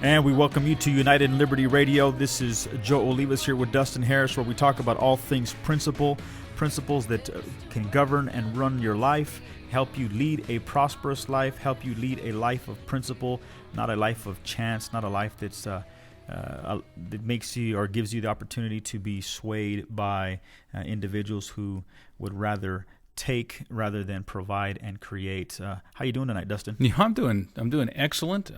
And we welcome you to United in Liberty Radio. This is Joe Olivas here with Dustin Harris, where we talk about all things principles that can govern and run your life, help you lead a prosperous life, help you lead a life of principle, not a life of chance, not a life that makes you or gives you the opportunity to be swayed by individuals who would rather take rather than provide and create. How you doing tonight, Dustin? Yeah, I'm doing excellent.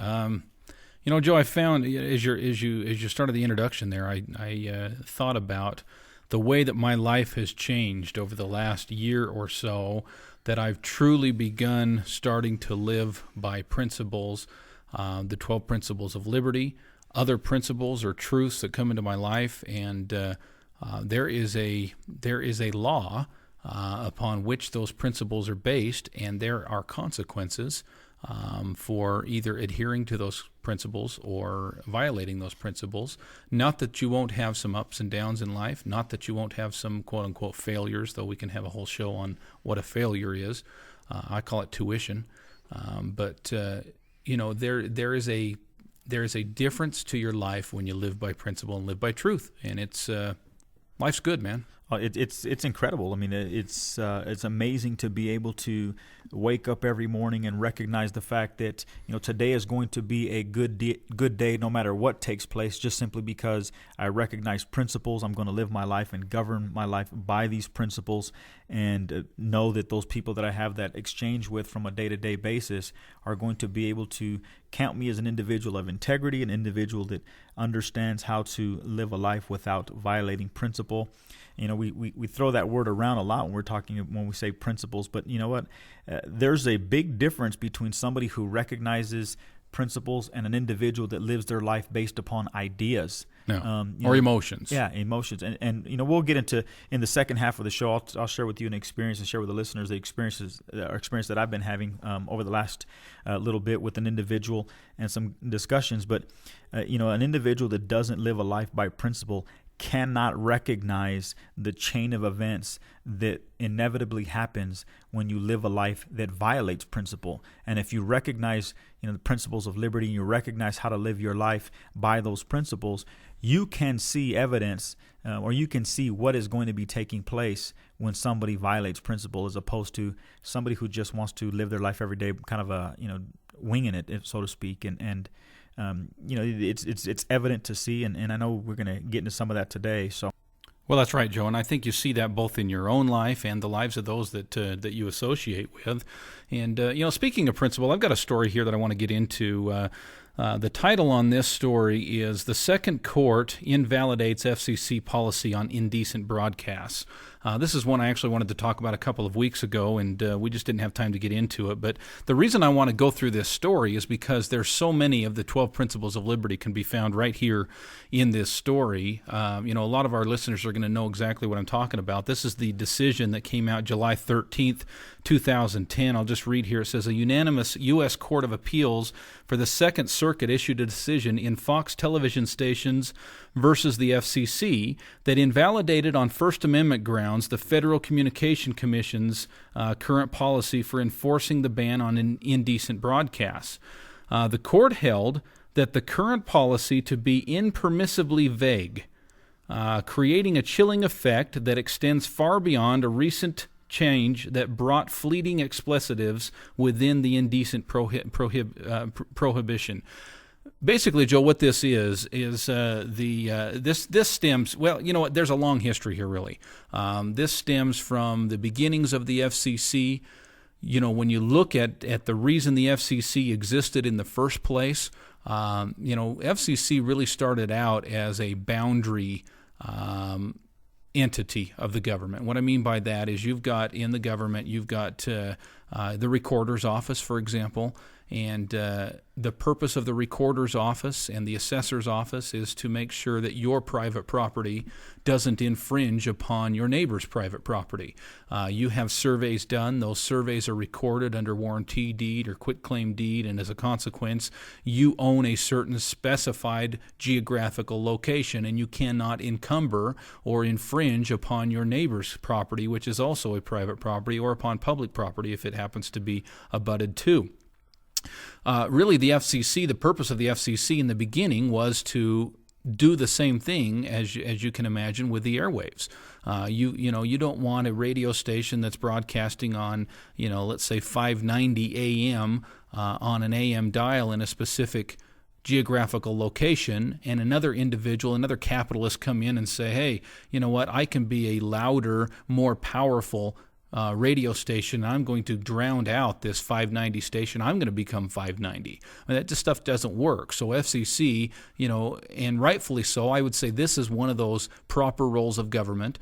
Joe, I found as you started the introduction there, I thought about the way that my life has changed over the last year or so, that I've truly begun starting to live by principles, the 12 principles of liberty, other principles or truths that come into my life, and there is a law upon which those principles are based, and there are consequences for either adhering to those principles or violating those principles. Not that you won't have some ups and downs in life, not that you won't have some quote-unquote failures, though we can have a whole show on what a failure is. I call it tuition. But there is a difference to your life when you live by principle and live by truth, and it's life's good, man. It's incredible. I mean, it's amazing to be able to wake up every morning and recognize the fact that today is going to be a good day no matter what takes place, just simply because I recognize principles. I'm going to live my life and govern my life by these principles, and know that those people that I have that exchange with from a day-to-day basis are going to be able to count me as an individual of integrity, an individual that understands how to live a life without violating principle. We throw that word around a lot when we say principles, but you know what? There's a big difference between somebody who recognizes principles and an individual that lives their life based upon ideas. Or emotions. Yeah, emotions. And we'll get into, in the second half of the show, I'll share with you an experience and share with the listeners the experience that I've been having over the last little bit with an individual and some discussions. But, an individual that doesn't live a life by principle cannot recognize the chain of events that inevitably happens when you live a life that violates principle. And if you recognize, the principles of liberty, and you recognize how to live your life by those principles, you can see evidence or you can see what is going to be taking place when somebody violates principle, as opposed to somebody who just wants to live their life every day kind of winging it, so to speak. And it's evident to see, and I know we're going to get into some of that today. So, well, that's right, Joe, and I think you see that both in your own life and the lives of those that you associate with. And speaking of principle, I've got a story here that I want to get into. The title on this story is "The Second Court Invalidates FCC Policy on Indecent Broadcasts." This is one I actually wanted to talk about a couple of weeks ago, and we just didn't have time to get into it. But the reason I want to go through this story is because there's so many of the 12 principles of liberty can be found right here in this story. A lot of our listeners are going to know exactly what I'm talking about. This is the decision that came out July 13th, 2010. I'll just read here. It says, a unanimous U.S. Court of Appeals for the Second Circuit issued a decision in Fox television stations versus the FCC that invalidated on First Amendment grounds the Federal Communication Commission's current policy for enforcing the ban on indecent broadcasts. The court held that the current policy to be impermissibly vague, creating a chilling effect that extends far beyond a recent change that brought fleeting explicitives within the indecent prohibition. Basically, Joe, what this is this stems, well, you know what, there's a long history here, really. This stems from the beginnings of the FCC. When you look at the reason the FCC existed in the first place, FCC really started out as a boundary entity of the government. What I mean by that is you've got the recorder's office, for example, and the purpose of the recorder's office and the assessor's office is to make sure that your private property doesn't infringe upon your neighbor's private property. You have surveys done. Those surveys are recorded under warranty deed or quitclaim deed, and as a consequence, you own a certain specified geographical location, and you cannot encumber or infringe upon your neighbor's property, which is also a private property, or upon public property if it happens to be abutted to. Really, the FCC, the purpose of the FCC in the beginning was to do the same thing as you can imagine with the airwaves. You don't want a radio station that's broadcasting on, let's say 590 AM on an AM dial in a specific geographical location, and another individual, another capitalist come in and say, hey, you know what, I can be a louder, more powerful radio station. I'm going to drown out this 590 station. I'm going to become 590. That just stuff doesn't work. So FCC, and rightfully so, I would say this is one of those proper roles of government,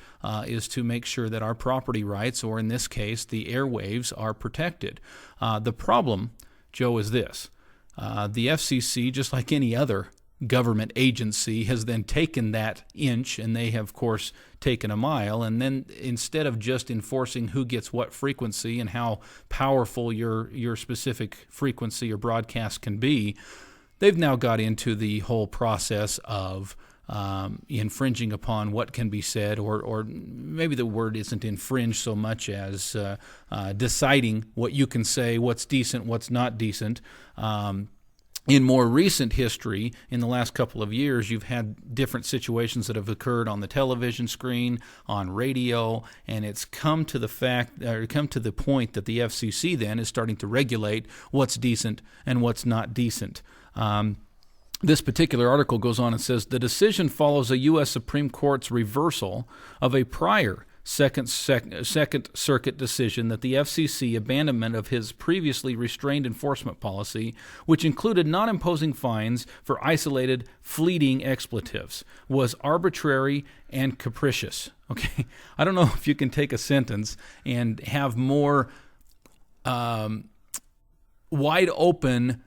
is to make sure that our property rights, or in this case, the airwaves, are protected. The problem, Joe, is this. The FCC, just like any other government agency, has then taken that inch, and they have, of course, taken a mile, and then instead of just enforcing who gets what frequency and how powerful your specific frequency or broadcast can be, they've now got into the whole process of infringing upon what can be said, or maybe the word isn't infringe so much as deciding what you can say, what's decent, what's not decent. In more recent history, in the last couple of years, you've had different situations that have occurred on the television screen, on radio, and it's come to the point that the FCC then is starting to regulate what's decent and what's not decent. This particular article goes on and says, the decision follows a U.S. Supreme Court's reversal of a prior Second Circuit decision that the FCC abandonment of his previously restrained enforcement policy, which included not imposing fines for isolated, fleeting expletives, was arbitrary and capricious. Okay, I don't know if you can take a sentence and have more wide open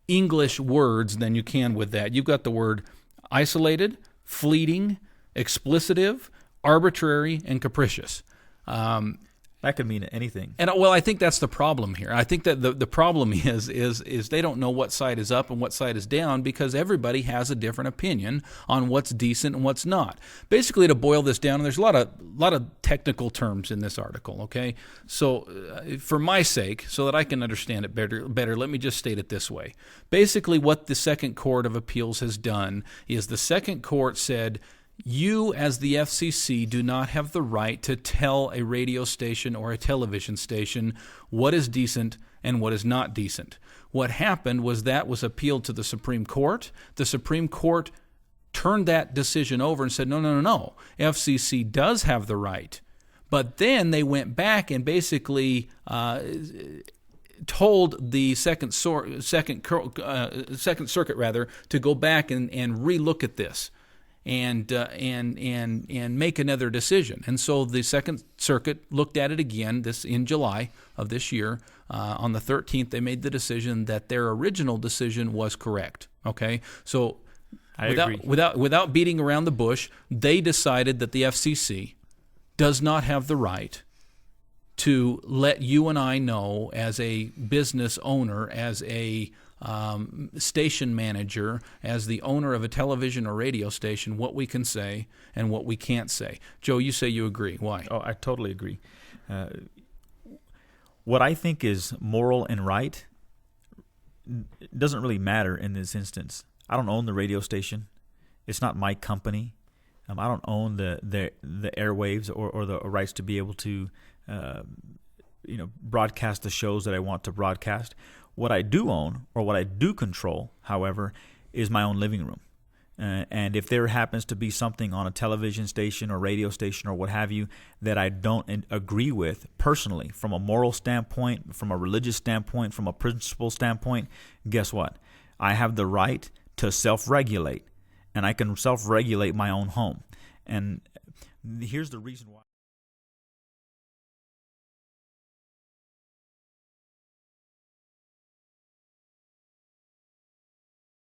English words than you can with that. You've got the word isolated, fleeting, explicitive, arbitrary, and capricious. That could mean anything. And I think that's the problem here. I think that the problem is they don't know what side is up and what side is down, because everybody has a different opinion on what's decent and what's not. Basically, to boil this down, and there's a lot of technical terms in this article. Okay, so for my sake, so that I can understand it better, let me just state it this way. Basically, what the Second Court of Appeals has done is the Second Court said, you, as the FCC, do not have the right to tell a radio station or a television station what is decent and what is not decent. What happened was that was appealed to the Supreme Court. The Supreme Court turned that decision over and said, no. FCC does have the right. But then they went back and basically told the Second Circuit to go back and relook at this. And make another decision. And so the Second Circuit looked at it again in July of this year. On the 13th, they made the decision that their original decision was correct. Okay, so without beating around the bush, they decided that the FCC does not have the right to let you and I know, as a business owner, as a station manager, as the owner of a television or radio station, what we can say and what we can't say. Joe, you say you agree. Why? Oh, I totally agree. What I think is moral and right doesn't really matter in this instance. I don't own the radio station. It's not my company. I don't own the airwaves or the rights to be able to broadcast the shows that I want to broadcast. What I do own, or what I do control, however, is my own living room. And if there happens to be something on a television station or radio station or what have you that I don't agree with personally, from a moral standpoint, from a religious standpoint, from a principle standpoint, guess what? I have the right to self-regulate, and I can self-regulate my own home. And here's the reason why.